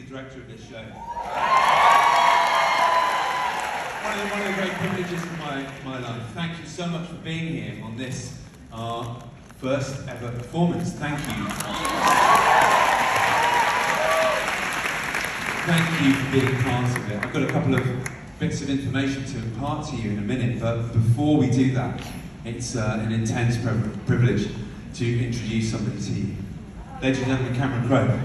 director of this show. One of the great privileges of my life. Thank you so much for being here on this, our first ever performance. Thank you. Thank you for being part of it. I've got a couple of bits of information to impart to you in a minute, but before we do that, it's an intense privilege to introduce somebody to you. Ladies and gentlemen, Cameron Crowe.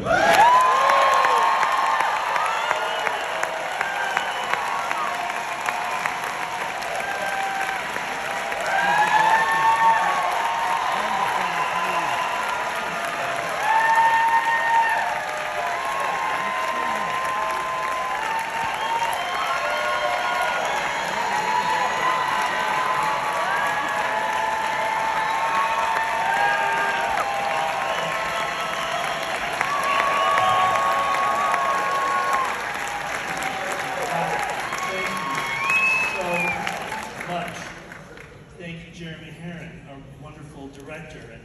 Thank you, Jeremy Herrin, our wonderful director, and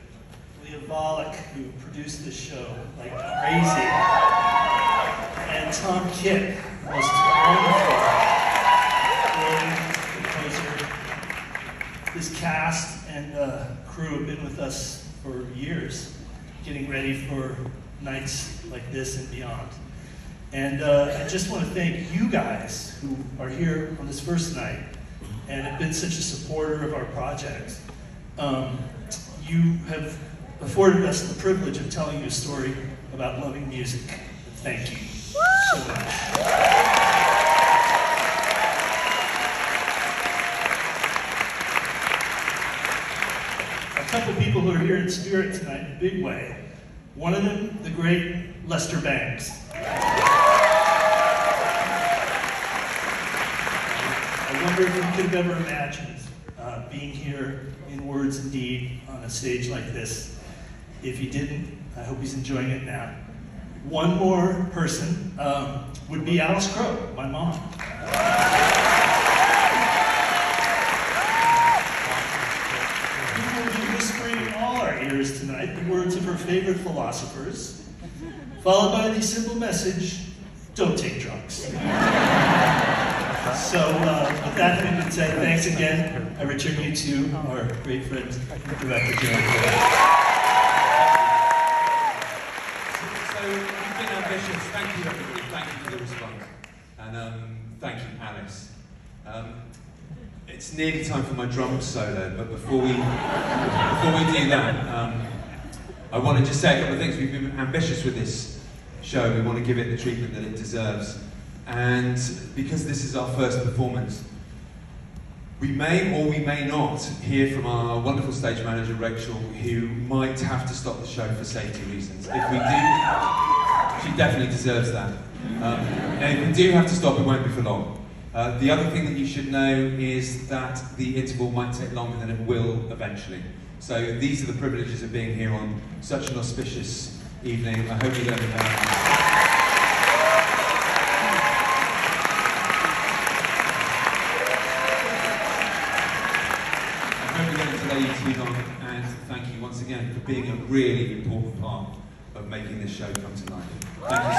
who produced this show like crazy, and Tom Kitt, most wonderful composer. This cast and crew have been with us for years, getting ready for nights like this and beyond. And I just want to thank you guys who are here on this first night and have been such a supporter of our project. You have afforded us the privilege of telling you a story about loving music. Thank you so much. A couple people who are here in spirit tonight in a big way. One of them, the great Lester Bangs. I wonder if you could have ever imagined being here in words and deed on a stage like this. If you didn't, I hope he's enjoying it now. One more person would be Alice Crowe, my mom. People will be whispering in all our ears tonight the words of her favorite philosophers, followed by the simple message, don't take drugs. So, with that being said, thanks again. I return you to our great friend, Director Jeremy Herrin. So, you've been ambitious. Thank you, everybody. Thank you for the response. And thank you, Alice. It's nearly time for my drum solo, but before we do that, I want to just say a couple of things. We've been ambitious with this show. We want to give it the treatment that it deserves. And because this is our first performance, we may or we may not hear from our wonderful stage manager, Rachel, who might have to stop the show for safety reasons. If we do, she definitely deserves that. And if we do have to stop, it won't be for long. The other thing that you should know is that the interval might take longer than it will eventually. So these are the privileges of being here on such an auspicious evening. I hope you don't too long, and thank you once again for being a really important part of making this show come to life. Thank you so much.